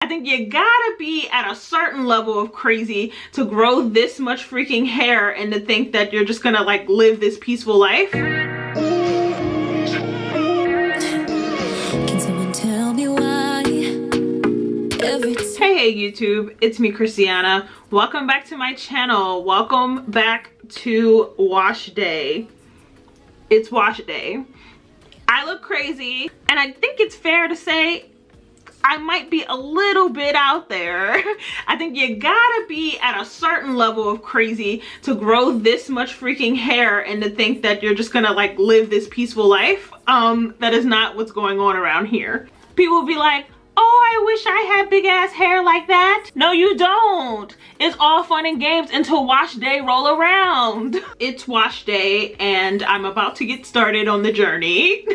I think you gotta be at a certain level of crazy to grow this much freaking hair and to think that you're just gonna like live this peaceful life. Can someone tell me why? Hey YouTube, it's me Kristianna. Welcome back to my channel. Welcome back to wash day. It's wash day. I look crazy and I think it's fair to say I might be a little bit out there. I think you gotta be at a certain level of crazy to grow this much freaking hair and to think that you're just gonna like live this peaceful life. That is not what's going on around here. People will be like, oh, I wish I had big ass hair like that. No, you don't. It's all fun and games until wash day roll around. It's wash day and I'm about to get started on the journey.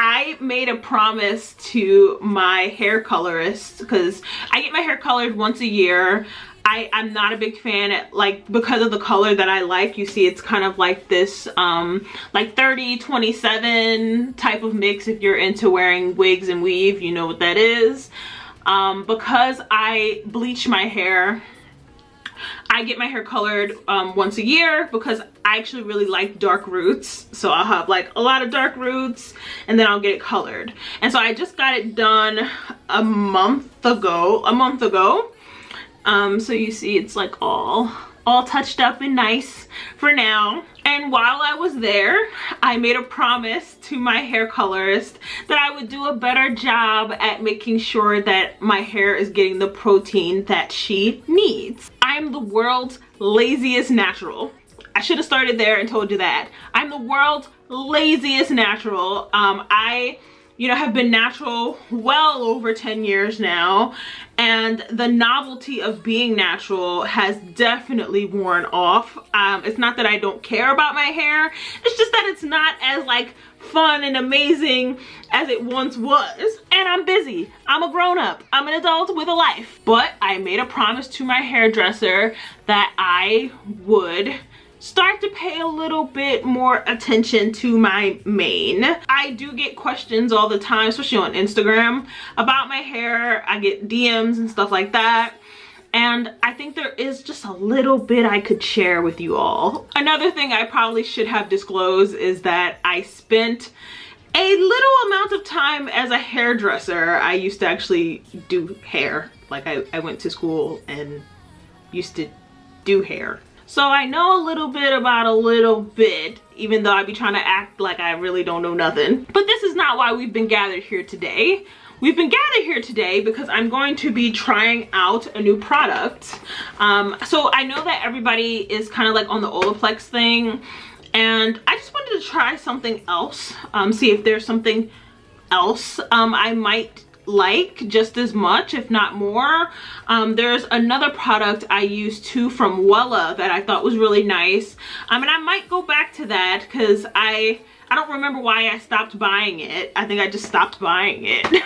I made a promise to my hair colorist because I get my hair colored once a year. I'm not a big fan because of the color that I like. You see it's kind of like this like 30-27 type of mix. If you're into wearing wigs and weave, you know what that is. Because I bleach my hair, I get my hair colored once a year because I actually really like dark roots. So I'll have like a lot of dark roots and then I'll get it colored. And so I just got it done a month ago. So you see it's like all touched up and nice for now. And while I was there, I made a promise to my hair colorist that I would do a better job at making sure that my hair is getting the protein that she needs. I'm the world's laziest natural. I should have started there and told you that. I'm the world's laziest natural. I have been natural well over 10 years now, and the novelty of being natural has definitely worn off. It's not that I don't care about my hair, it's just that it's not as like fun and amazing as it once was. And I'm busy. I'm a grown-up. I'm an adult with a life. But I made a promise to my hairdresser that I would start to pay a little bit more attention to my mane. I do get questions all the time, especially on Instagram, about my hair. I get DMs and stuff like that. And I think there is just a little bit I could share with you all. Another thing I probably should have disclosed is that I spent a little amount of time as a hairdresser. I used to actually do hair. Like I went to school and used to do hair. So I know a little bit about a little bit, even though I be trying to act like I really don't know nothing. But this is not why we've been gathered here today. We've been gathered here today because I'm going to be trying out a new product. So I know that everybody is kind of like on the boldplex thing, and I just wanted to try something else. See if there's something else I might like just as much, if not more. There's another product I used too from Wella that I thought was really nice. And I might go back to that because I don't remember why I stopped buying it. I think I just stopped buying it.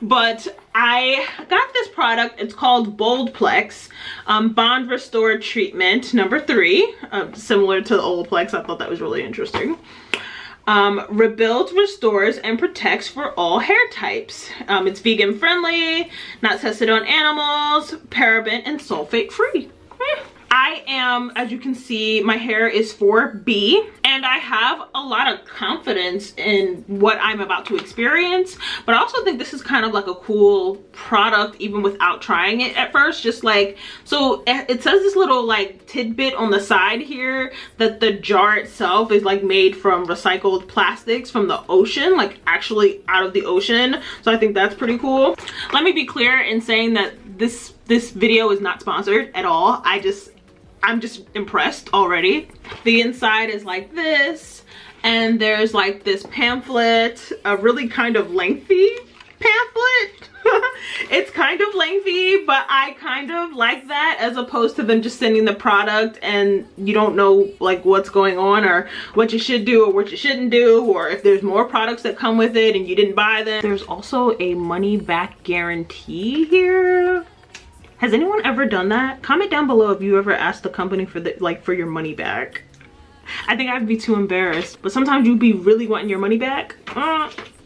But I got this product. It's called boldplex Bond Restore Treatment number 3, similar to the boldplex. I thought that was really interesting. Rebuilds, restores, and protects for all hair types. It's vegan friendly, not tested on animals, paraben and sulfate free. I am, as you can see, my hair is 4B, and I have a lot of confidence in what I'm about to experience, but I also think this is kind of like a cool product even without trying it at first. Just like, so it says this little like tidbit on the side here that the jar itself is like made from recycled plastics from the ocean, like actually out of the ocean. So I think that's pretty cool. Let me be clear in saying that this video is not sponsored at all. I'm just impressed already. The inside is like this, and there's like this pamphlet, a really kind of lengthy pamphlet. It's kind of lengthy, but I kind of like that as opposed to them just sending the product and you don't know like what's going on or what you should do or what you shouldn't do, or if there's more products that come with it and you didn't buy them. There's also a money back guarantee here. Has anyone ever done that? Comment down below if you ever asked the company for your money back. I think I'd be too embarrassed, but sometimes you'd be really wanting your money back.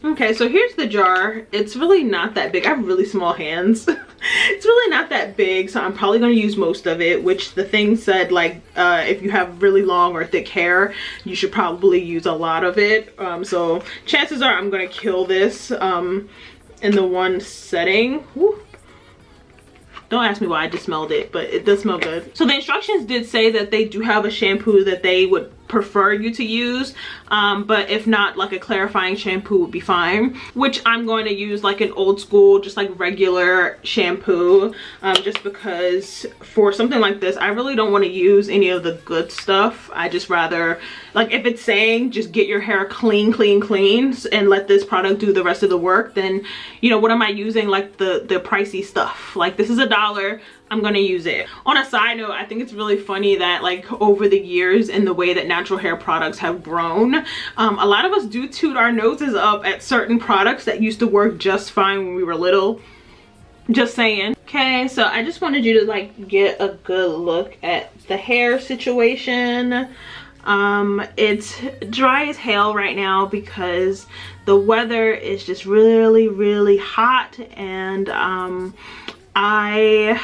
Okay, so here's the jar. It's really not that big. I have really small hands. It's really not that big, so I'm probably going to use most of it, which the thing said, like, if you have really long or thick hair, you should probably use a lot of it. So chances are I'm going to kill this in the one setting. Woo. Don't ask me why, I just smelled it, but it does smell good. So the instructions did say that they do have a shampoo that they would prefer you to use, but if not, like a clarifying shampoo would be fine, which I'm going to use like an old school, just like regular shampoo, just because for something like this I really don't want to use any of the good stuff. I just rather, like, if it's saying just get your hair clean and let this product do the rest of the work, then, you know, what am I using like the pricey stuff? Like, this is $1, I'm gonna use it. On a side note, I think it's really funny that, like, over the years and the way that natural hair products have grown, a lot of us do toot our noses up at certain products that used to work just fine when we were little. Just saying. Okay, so I just wanted you to like get a good look at the hair situation. It's dry as hell right now because the weather is just really hot, and I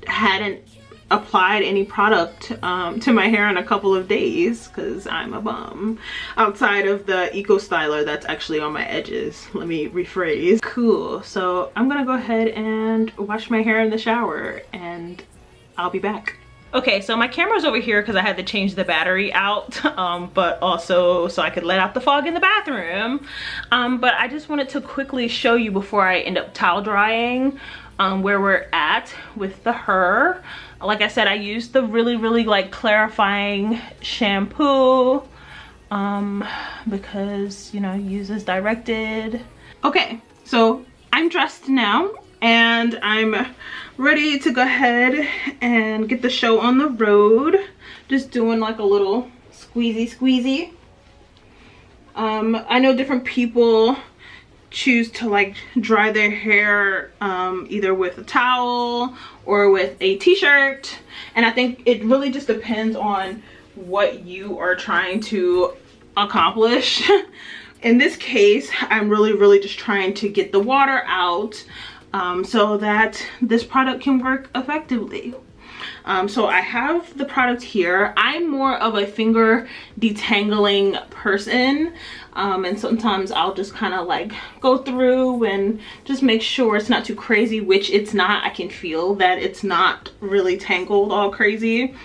hadn't applied any product to my hair in a couple of days because I'm a bum, outside of the eco styler that's actually on my edges. Let me rephrase. Cool, so I'm gonna go ahead and wash my hair in the shower and I'll be back. Okay, so my camera's over here because I had to change the battery out, but also so I could let out the fog in the bathroom. But I just wanted to quickly show you before I end up towel drying where we're at with the hair. Like I said, I used the really like clarifying shampoo because, you know, use as directed. Okay, so I'm dressed now and I'm ready to go ahead and get the show on the road. Just doing like a little squeezy. I know different people choose to like dry their hair either with a towel or with a t-shirt, and I think it really just depends on what you are trying to accomplish. In this case, I'm really just trying to get the water out so that this product can work effectively. So I have the product here. I'm more of a finger detangling person, and sometimes I'll just kind of like go through and just make sure it's not too crazy, which it's not. I can feel that it's not really tangled all crazy.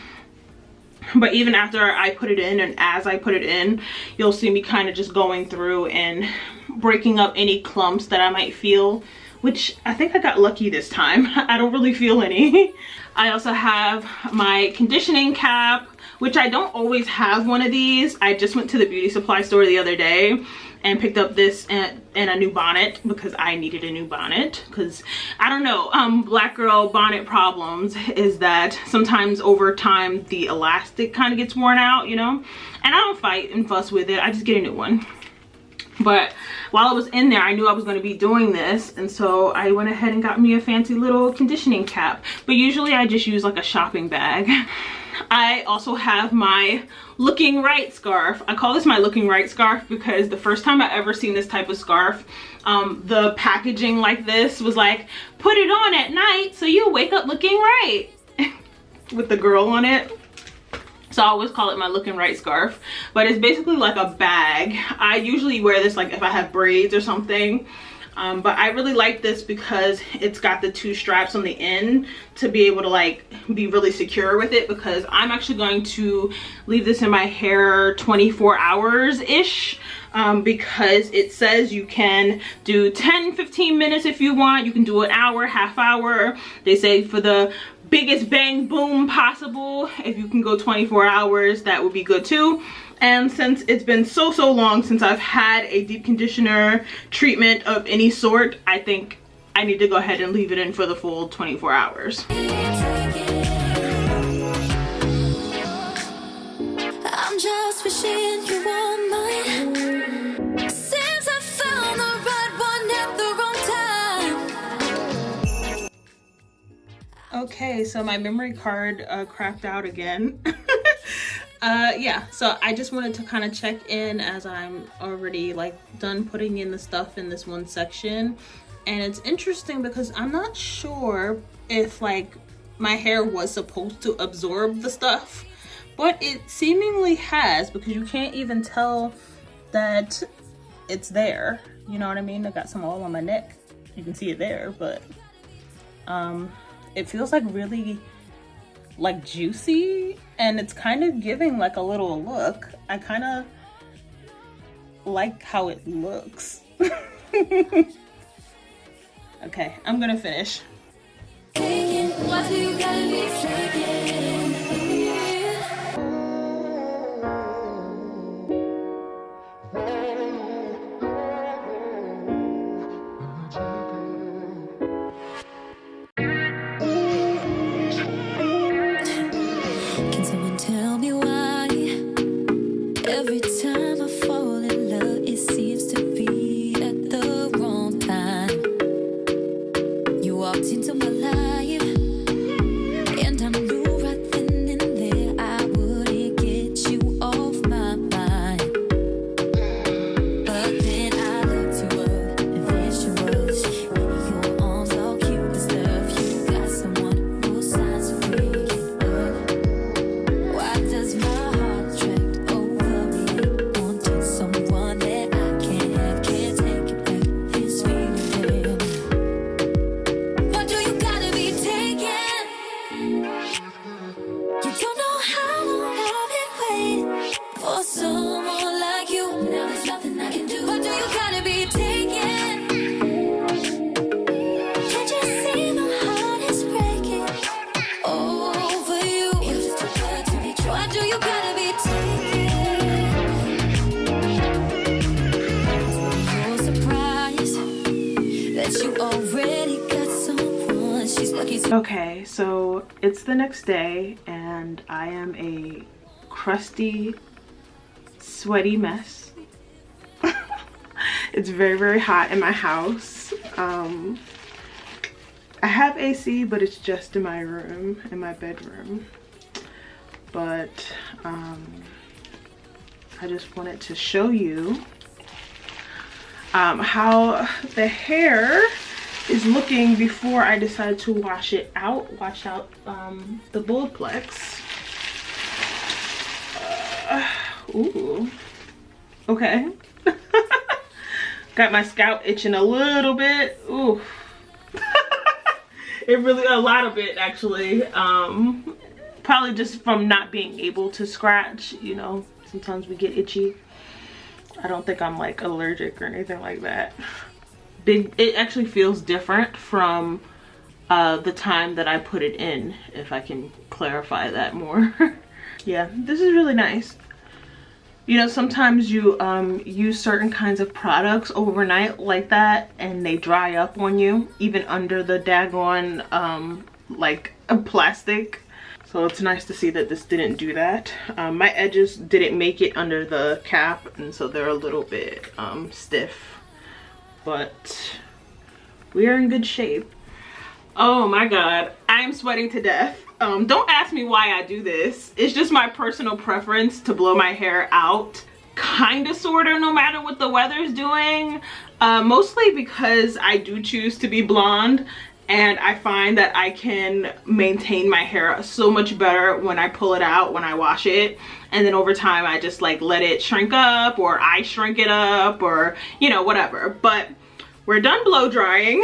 But even after I put it in and as I put it in, you'll see me kind of just going through and breaking up any clumps that I might feel, which I think I got lucky this time. I don't really feel any. I also have my conditioning cap, which I don't always have one of these. I just went to the beauty supply store the other day and picked up this and a new bonnet because I needed a new bonnet, because I don't know, black girl bonnet problems is that sometimes over time the elastic kind of gets worn out, you know, and I don't fight and fuss with it. I just get a new one. But while I was in there, I knew I was going to be doing this, and so I went ahead and got me a fancy little conditioning cap. But usually I just use like a shopping bag. I also have my looking right scarf. I call this my looking right scarf because the first time I ever seen this type of scarf, the packaging like this was like, put it on at night so you wake up looking right, with the girl on it. So I always call it my looking right scarf, but it's basically like a bag. I usually wear this like if I have braids or something, but I really like this because it's got the two straps on the end to be able to like be really secure with it, because I'm actually going to leave this in my hair 24 hours ish, because it says you can do 10-15 minutes if you want. You can do an hour, half hour. They say for the biggest bang boom possible, if you can go 24 hours, that would be good too. And since it's been so long since I've had a deep conditioner treatment of any sort, I think I need to go ahead and leave it in for the full 24 hours. I'm just wishing you were mine. Seems I found the right one at the wrong time. Okay, so my memory card crapped out again. yeah, so I just wanted to kind of check in as I'm already like done putting in the stuff in this one section. And it's interesting because I'm not sure if like my hair was supposed to absorb the stuff, but it seemingly has, because you can't even tell that it's there. You know what I mean? I got some all on my neck. You can see it there, but it feels like really like juicy, and it's kind of giving like a little look. I kind of like how it looks. Okay, I'm gonna finish. What do you gotta be flaking? Can someone tell me why every time I fall in love it seems to be at the wrong time? You walked into my life and I knew right then and there I wouldn't get you off my mind. But then I looked you up and there she was, your arms all cute and stuff. You got someone who signs freaking up. Why does my heart attract overreact, wanting someone that I can't have, can't take it back, this feeling? What do you gotta be taking? You don't know how long I've been waiting for someone like you. Now there's nothing I can do. What do you gotta be taking? Can't you see my heart is breaking over you? You're just too good to be true. What do you gotta be taking? You're surprised that you already got someone. She's lucky to. Okay, so it's the next day and I am a crusty, sweaty mess. It's very, very hot in my house. I have AC, but it's just in my room, in my bedroom. But I just wanted to show you how the hair is looking before I decide to wash it out. Wash out the boldplex. Ooh, okay. Got my scalp itching a little bit. Ooh. It really, a lot of it actually. Probably just from not being able to scratch, you know, sometimes we get itchy. I don't think I'm like allergic or anything like that. It actually feels different from the time that I put it in, if I can clarify that more. Yeah, this is really nice. You know, sometimes you use certain kinds of products overnight like that and they dry up on you, even under the daggone like a plastic. So it's nice to see that this didn't do that. My edges didn't make it under the cap, and so they're a little bit stiff, but we are in good shape. Oh my god, I am sweating to death. Don't ask me why I do this. It's just my personal preference to blow my hair out, kind of, sort of, no matter what the weather's doing. Mostly because I do choose to be blonde, and I find that I can maintain my hair so much better when I pull it out, when I wash it. And then over time, I just like let it shrink up, or I shrink it up, or, you know, whatever. But we're done blow drying.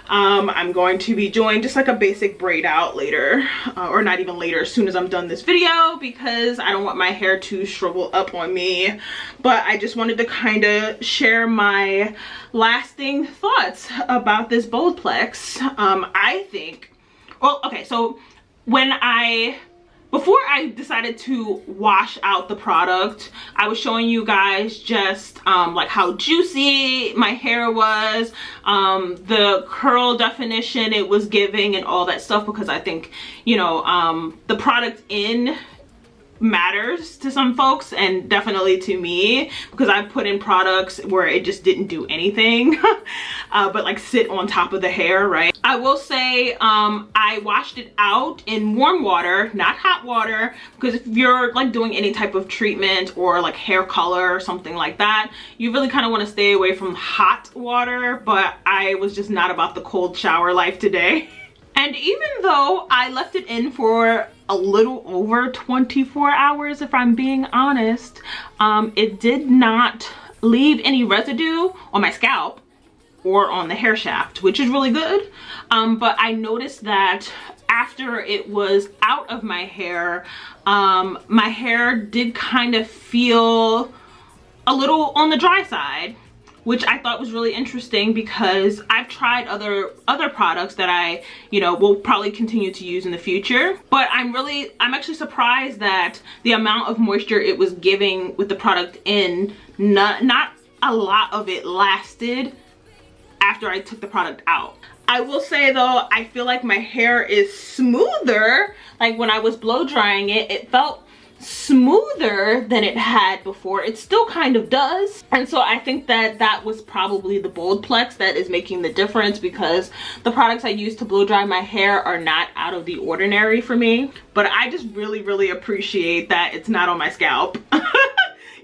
I'm going to be doing just like a basic braid out later, or not even later, as soon as I'm done this video, because I don't want my hair to shrivel up on me. But I just wanted to kind of share my lasting thoughts about this boldplex. I think, well, okay, so before I decided to wash out the product, I was showing you guys just like how juicy my hair was, the curl definition it was giving and all that stuff, because I think, you know, the product in matters to some folks, and definitely to me, because I've put in products where it just didn't do anything but like sit on top of the hair, right? I will say I washed it out in warm water, not hot water, because if you're like doing any type of treatment or like hair color or something like that, you really kind of want to stay away from hot water. But I was just not about the cold shower life today. And even though I left it in for a little over 24 hours, if I'm being honest, it did not leave any residue on my scalp or on the hair shaft, which is really good. But I noticed that after it was out of my hair did kind of feel a little on the dry side, which I thought was really interesting, because I've tried other products that I, you know, will probably continue to use in the future. But I'm actually surprised that the amount of moisture it was giving with the product in, not a lot of it lasted after I took the product out. I will say though, I feel like my hair is smoother. Like when I was blow drying it, it felt smoother than it had before. It still kind of does, and so I think that that was probably the boldplex that is making the difference, because the products I use to blow dry my hair are not out of the ordinary for me. But I just really appreciate that it's not on my scalp.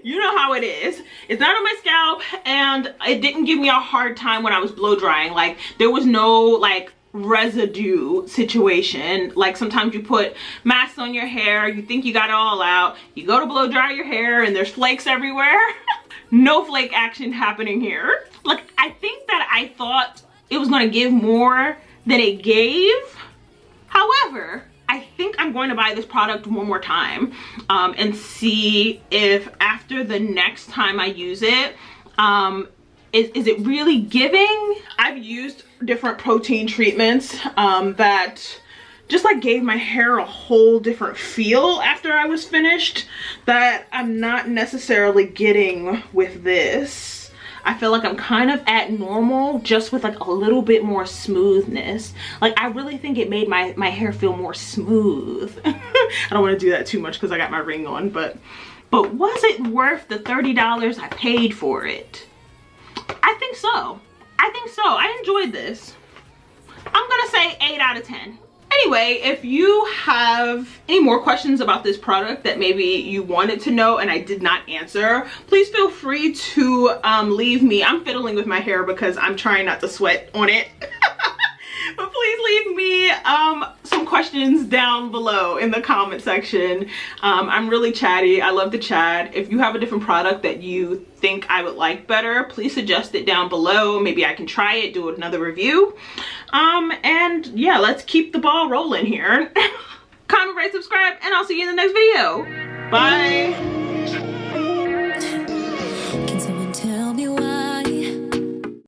You know how it is. It's not on my scalp, and it didn't give me a hard time when I was blow drying. Like there was no like residue situation. Like sometimes you put masks on your hair, you think you got it all out, you go to blow dry your hair and there's flakes everywhere. No flake action happening here. Like I think that I thought it was going to give more than it gave. However, I think I'm going to buy this product one more time and see if after the next time I use it, is it really giving? I've used different protein treatments that just like gave my hair a whole different feel after I was finished that I'm not necessarily getting with this. I feel like I'm kind of at normal, just with like a little bit more smoothness. Like I really think it made my hair feel more smooth. I don't want to do that too much because I got my ring on, but was it worth the $30 I paid for it? I think so. I think so. I enjoyed this. I'm gonna say 8 out of 10. Anyway, if you have any more questions about this product that maybe you wanted to know and I did not answer, please feel free to leave me. I'm fiddling with my hair because I'm trying not to sweat on it. But please leave me some questions down below in the comment section. I'm really chatty. I love to chat. If you have a different product that you think I would like better, please suggest it down below. Maybe I can try it, do another review. And yeah, let's keep the ball rolling here. Comment, rate, subscribe, and I'll see you in the next video. Bye.